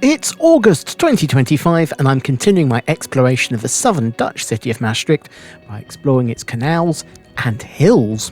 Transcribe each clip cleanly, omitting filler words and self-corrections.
It's August 2025 and I'm continuing my exploration of the southern Dutch city of Maastricht by exploring its canals and hills.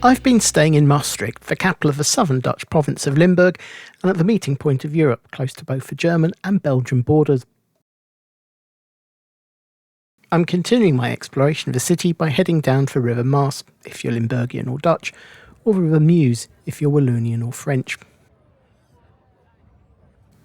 I've been staying in Maastricht, the capital of the southern Dutch province of Limburg, and at the meeting point of Europe, close to both the German and Belgian borders. I'm continuing my exploration of the city by heading down the River Maas, if you're Limburgian or Dutch, or the River Meuse, if you're Wallonian or French.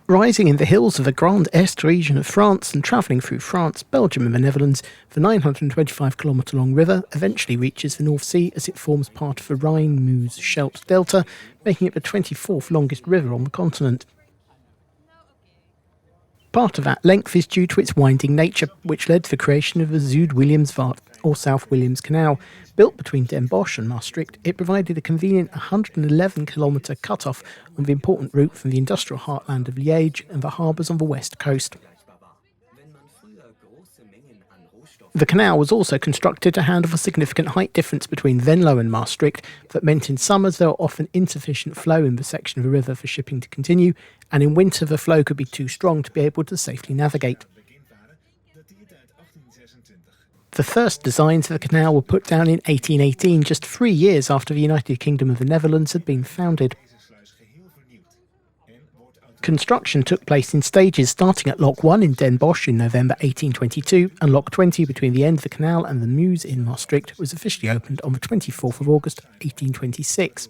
Rising in the hills of the Grand Est region of France and travelling through France, Belgium and the Netherlands, the 925km long river eventually reaches the North Sea as it forms part of the Rhine-Meuse-Scheldt Delta, making it the 24th longest river on the continent. Part of that length is due to its winding nature, which led to the creation of the Zuid-Williamsvaart, or South Williams Canal. Built between Den Bosch and Maastricht, it provided a convenient 111km cut-off on the important route from the industrial heartland of Liège and the harbours on the west coast. The canal was also constructed to handle the significant height difference between Venlo and Maastricht that meant in summers there were often insufficient flow in the section of the river for shipping to continue, and in winter the flow could be too strong to be able to safely navigate. The first designs of the canal were put down in 1818, just 3 years after the United Kingdom of the Netherlands had been founded. Construction took place in stages, starting at Lock 1 in Den Bosch in November 1822, and Lock 20 between the end of the canal and the Meuse in Maastricht was officially opened on the 24th of August 1826.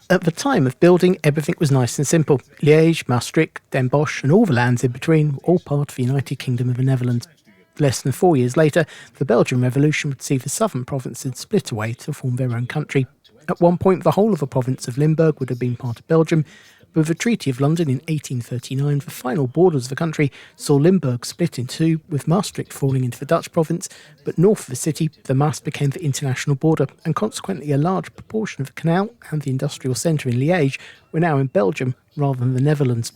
At the time of building, everything was nice and simple. Liège, Maastricht, Den Bosch and all the lands in between were all part of the United Kingdom of the Netherlands. Less than 4 years later, the Belgian Revolution would see the southern provinces split away to form their own country. At one point, the whole of the province of Limburg would have been part of Belgium, but with the Treaty of London in 1839, the final borders of the country saw Limburg split in two, with Maastricht falling into the Dutch province, but north of the city, the Maas became the international border, and consequently a large proportion of the canal and the industrial centre in Liège were now in Belgium rather than the Netherlands.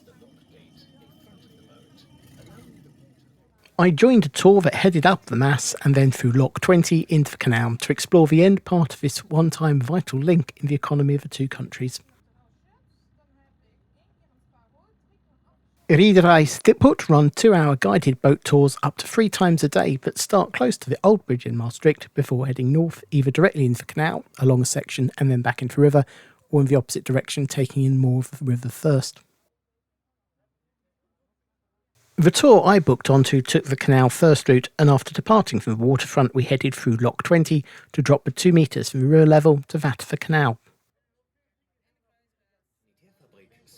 I joined a tour that headed up the Maas and then through Lock 20 into the canal to explore the end part of this one-time vital link in the economy of the two countries. Rederij Stiphout run 2-hour guided boat tours up to 3 times a day that start close to the old bridge in Maastricht before heading north, either directly into the canal, along a section and then back into the river, or in the opposite direction, taking in more of the river first. The tour I booked onto took the canal first route, and after departing from the waterfront we headed through Lock 20 to drop the 2 metres from the river level to that of the canal.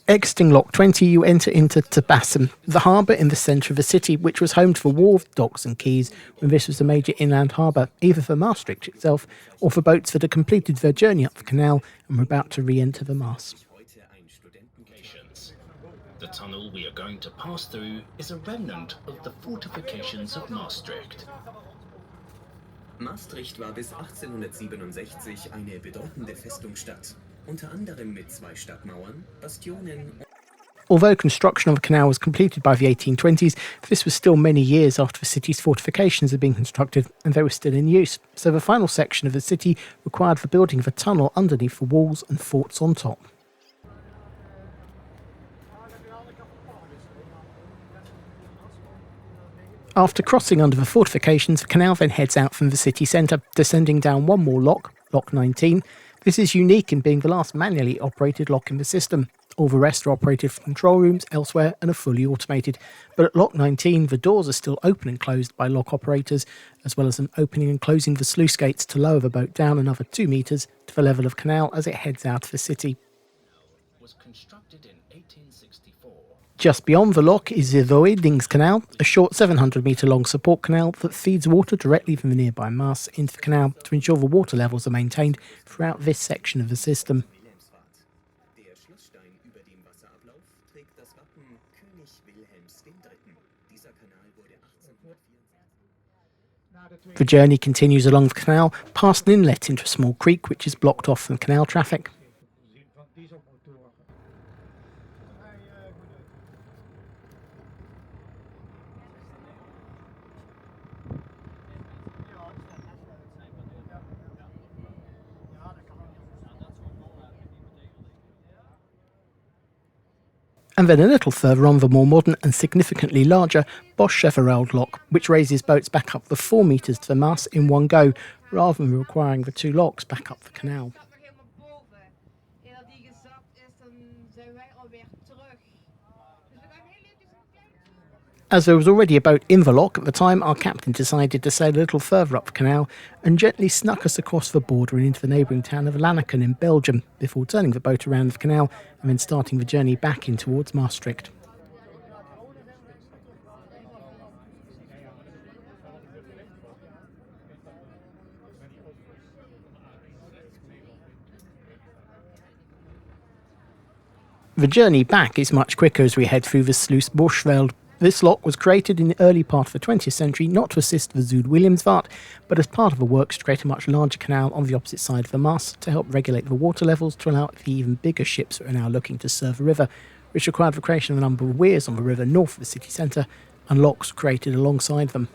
Exiting Lock 20 you enter into Tabasum, the harbour in the centre of the city, which was home to the wharf, docks and quays when this was a major inland harbour, either for Maastricht itself or for boats that had completed their journey up the canal and were about to re-enter the Maas. The tunnel we are going to pass through is a remnant of the fortifications of Maastricht. Maastricht war bis 1867 eine bedeutende Festungsstadt, unter anderem mit 2 Stadtmauern, Bastionen. Although construction of the canal was completed by the 1820s, this was still many years after the city's fortifications had been constructed and they were still in use, so the final section of the city required the building of a tunnel underneath the walls and forts on top. After crossing under the fortifications, the canal then heads out from the city centre, descending down one more lock, Lock 19. This is unique in being the last manually operated lock in the system. All the rest are operated from control rooms elsewhere and are fully automated. But at Lock 19, the doors are still open and closed by lock operators, as well as an opening and closing the sluice gates to lower the boat down another 2 metres to the level of canal as it heads out of the city. Was constructed in 1864. Just beyond the lock is the Rooidingskanal, a short 700-metre long support canal that feeds water directly from the nearby Maas into the canal to ensure the water levels are maintained throughout this section of the system. The journey continues along the canal, past an inlet into a small creek which is blocked off from canal traffic. And then a little further on, the more modern and significantly larger Bosch-Chevereld lock, which raises boats back up the 4 metres to the mast in one go, rather than requiring the two locks back up the canal. As there was already a boat in the lock at the time, our captain decided to sail a little further up the canal and gently snuck us across the border and into the neighbouring town of Lanaken in Belgium, before turning the boat around the canal and then starting the journey back in towards Maastricht. The journey back is much quicker as we head through the Sluis Boschveld. This lock was created in the early part of the 20th century not to assist the Zuid-Williamsvaart, but as part of the works to create a much larger canal on the opposite side of the mast to help regulate the water levels to allow the even bigger ships that are now looking to serve the river, which required the creation of a number of weirs on the river north of the city centre, and locks created alongside them.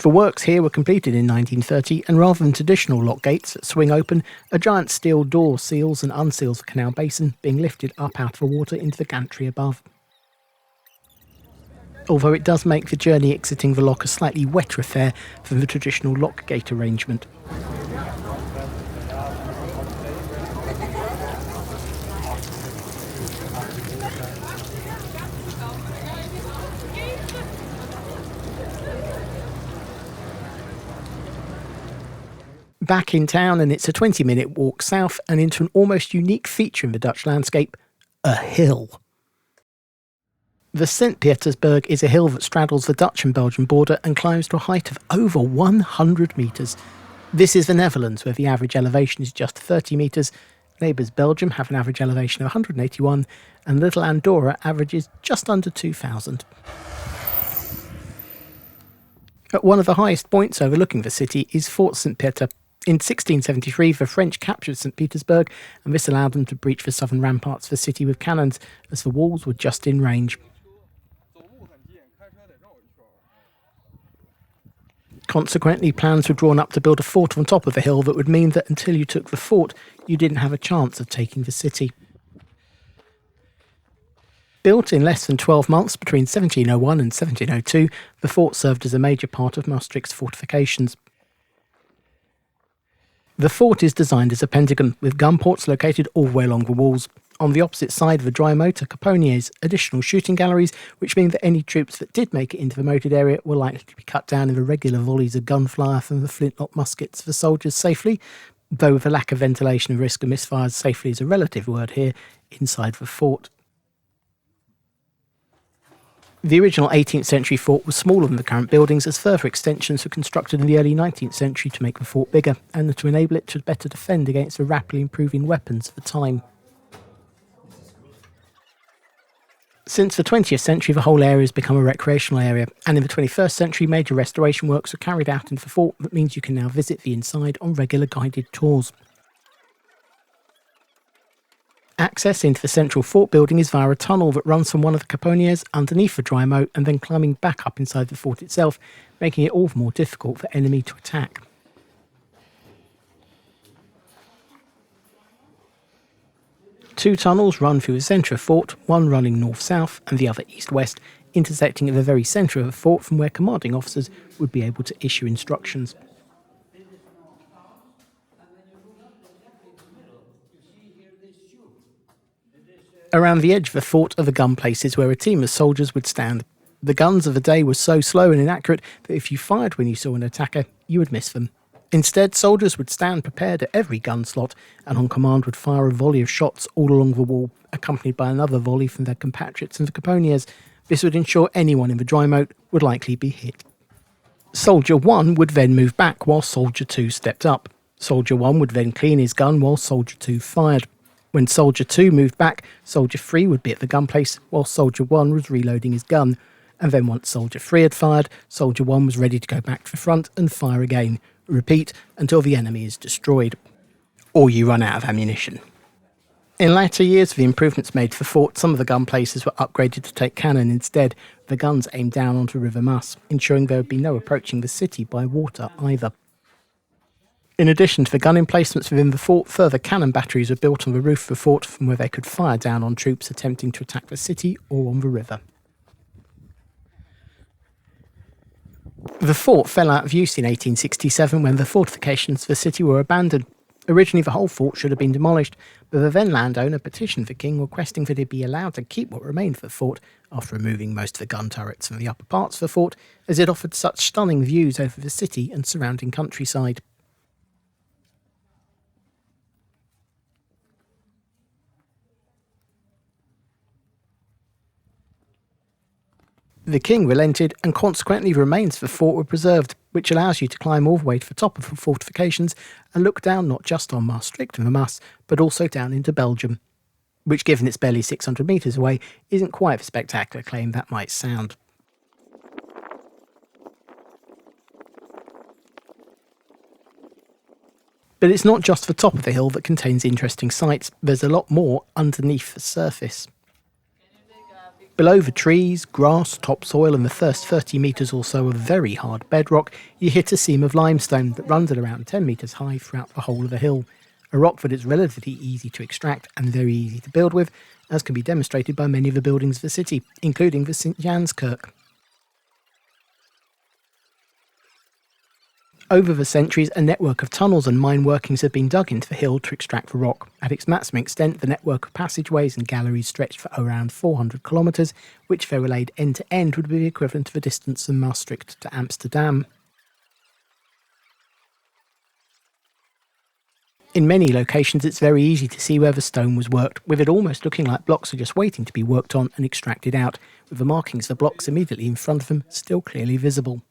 The works here were completed in 1930, and rather than traditional lock gates that swing open, a giant steel door seals and unseals the canal basin, being lifted up out of the water into the gantry above. Although it does make the journey exiting the lock a slightly wetter affair than the traditional lock gate arrangement. Back in town, and it's a 20-minute walk south and into an almost unique feature in the Dutch landscape, a hill. The Sint Pietersberg is a hill that straddles the Dutch and Belgian border and climbs to a height of over 100 metres. This is the Netherlands, where the average elevation is just 30 metres. Neighbours Belgium have an average elevation of 181, and little Andorra averages just under 2,000. At one of the highest points overlooking the city is Fort St Pieter. In 1673, the French captured St Pietersburg, and this allowed them to breach the southern ramparts of the city with cannons, as the walls were just in range. Consequently, plans were drawn up to build a fort on top of the hill that would mean that until you took the fort, you didn't have a chance of taking the city. Built in less than 12 months between 1701 and 1702, the fort served as a major part of Maastricht's fortifications. The fort is designed as a pentagon, with gun ports located all the way along the walls. On the opposite side of the dry moat are caponiers, additional shooting galleries, which mean that any troops that did make it into the moated area were likely to be cut down in the regular volleys of gunfire from the flintlock muskets of the soldiers safely, though with a lack of ventilation and risk of misfires, safely is a relative word here, inside the fort. The original 18th century fort was smaller than the current buildings, as further extensions were constructed in the early 19th century to make the fort bigger and to enable it to better defend against the rapidly improving weapons of the time. Since the 20th century, the whole area has become a recreational area, and in the 21st century, major restoration works were carried out into the fort that means you can now visit the inside on regular guided tours. Access into the central fort building is via a tunnel that runs from one of the caponiers underneath the dry moat and then climbing back up inside the fort itself, making it all the more difficult for enemy to attack. Two tunnels run through the centre of the fort, one running north-south and the other east-west, intersecting at the very centre of the fort from where commanding officers would be able to issue instructions. Around the edge of the fort are the gun places where a team of soldiers would stand. The guns of the day were so slow and inaccurate that if you fired when you saw an attacker, you would miss them. Instead, soldiers would stand prepared at every gun slot and on command would fire a volley of shots all along the wall, accompanied by another volley from their compatriots and the caponiers. This would ensure anyone in the dry moat would likely be hit. Soldier 1 would then move back while Soldier 2 stepped up. Soldier 1 would then clean his gun while Soldier 2 fired. When Soldier 2 moved back, Soldier 3 would be at the gun place while Soldier 1 was reloading his gun. And then once Soldier 3 had fired, Soldier 1 was ready to go back to the front and fire again. Repeat until the enemy is destroyed. Or you run out of ammunition. In later years, for the improvements made to the fort, some of the gun places were upgraded to take cannon instead, the guns aimed down onto River Maas, ensuring there would be no approaching the city by water either. In addition to the gun emplacements within the fort, further cannon batteries were built on the roof of the fort from where they could fire down on troops attempting to attack the city or on the river. The fort fell out of use in 1867 when the fortifications of the city were abandoned. Originally the whole fort should have been demolished, but the then landowner petitioned the king requesting that it be allowed to keep what remained of the fort after removing most of the gun turrets from the upper parts of the fort, as it offered such stunning views over the city and surrounding countryside. The king relented, and consequently the remains of the fort were preserved, which allows you to climb all the way to the top of the fortifications and look down not just on Maastricht and the Maas, but also down into Belgium, which, given it's barely 600 metres away, isn't quite the spectacular claim that might sound. But it's not just the top of the hill that contains interesting sights, there's a lot more underneath the surface. Below the trees, grass, topsoil and the first 30 metres or so of very hard bedrock, you hit a seam of limestone that runs at around 10 metres high throughout the whole of the hill. A rock that is relatively easy to extract and very easy to build with, as can be demonstrated by many of the buildings of the city, including the St Jan's Kirk. Over the centuries, a network of tunnels and mine workings have been dug into the hill to extract the rock. At its maximum extent, the network of passageways and galleries stretched for around 400 kilometres, which, if they were laid end to end, would be the equivalent of the distance from Maastricht to Amsterdam. In many locations, it's very easy to see where the stone was worked, with it almost looking like blocks are just waiting to be worked on and extracted out, with the markings of the blocks immediately in front of them still clearly visible.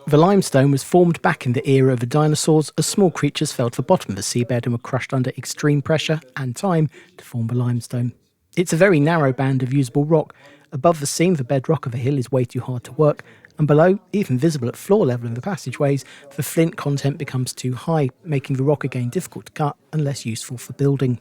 The limestone was formed back in the era of the dinosaurs as small creatures fell to the bottom of the seabed and were crushed under extreme pressure and time to form the limestone. It's a very narrow band of usable rock. Above the seam, the bedrock of the hill is way too hard to work, and below, even visible at floor level in the passageways, the flint content becomes too high, making the rock again difficult to cut and less useful for building.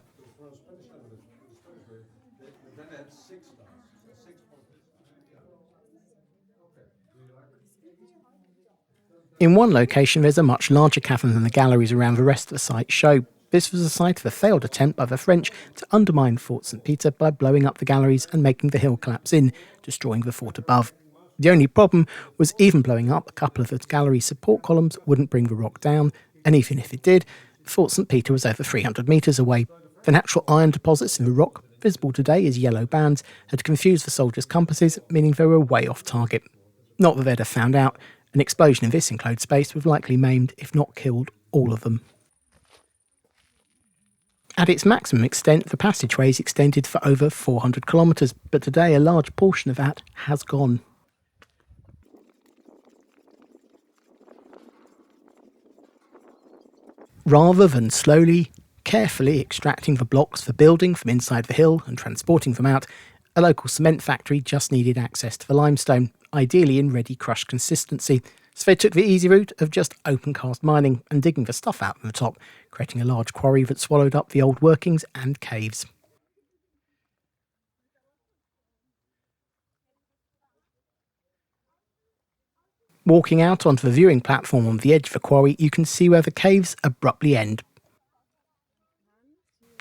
In one location, there's a much larger cavern than the galleries around the rest of the site show. This was the site of a failed attempt by the French to undermine Fort St Pieter by blowing up the galleries and making the hill collapse in, destroying the fort above. The only problem was even blowing up a couple of the gallery support columns wouldn't bring the rock down, and even if it did, Fort St Pieter was over 300 metres away. The natural iron deposits in the rock, visible today as yellow bands, had confused the soldiers' compasses, meaning they were way off target. Not that they'd have found out. An explosion in this enclosed space would have likely maimed, if not killed, all of them. At its maximum extent, the passageways extended for over 400 kilometres, but today a large portion of that has gone. Rather than slowly, carefully extracting the blocks for building from inside the hill and transporting them out, a local cement factory just needed access to the limestone, ideally in ready crushed consistency, so they took the easy route of just open cast mining and digging the stuff out from the top, creating a large quarry that swallowed up the old workings and caves. Walking out onto the viewing platform on the edge of the quarry, you can see where the caves abruptly end.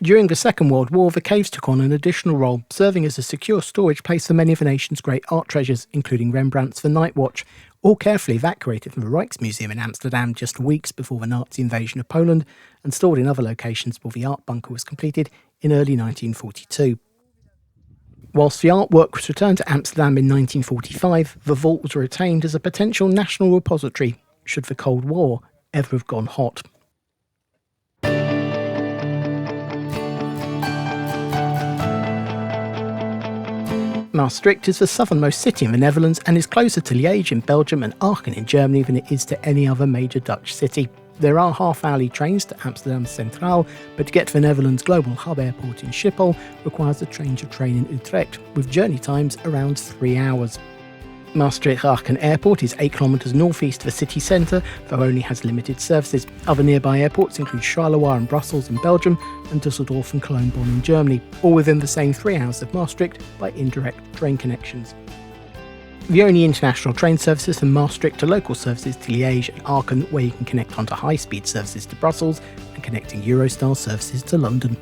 During the Second World War, the caves took on an additional role, serving as a secure storage place for many of the nation's great art treasures, including Rembrandt's The Night Watch, all carefully evacuated from the Rijksmuseum in Amsterdam just weeks before the Nazi invasion of Poland, and stored in other locations while the art bunker was completed in early 1942. Whilst the artwork was returned to Amsterdam in 1945, the vault was retained as a potential national repository, should the Cold War ever have gone hot. Maastricht is the southernmost city in the Netherlands and is closer to Liège in Belgium and Aachen in Germany than it is to any other major Dutch city. There are half-hourly trains to Amsterdam Centraal, but to get to the Netherlands' global hub airport in Schiphol requires a change of train in Utrecht, with journey times around 3 hours. Maastricht-Aachen Airport is 8 kilometres northeast of the city centre, though only has limited services. Other nearby airports include Charleroi and Brussels in Belgium, and Düsseldorf and Cologne-Bonn in Germany, all within the same 3 hours of Maastricht by indirect train connections. The only international train services from Maastricht to local services to Liège and Aachen, where you can connect onto high-speed services to Brussels and connecting Eurostar services to London.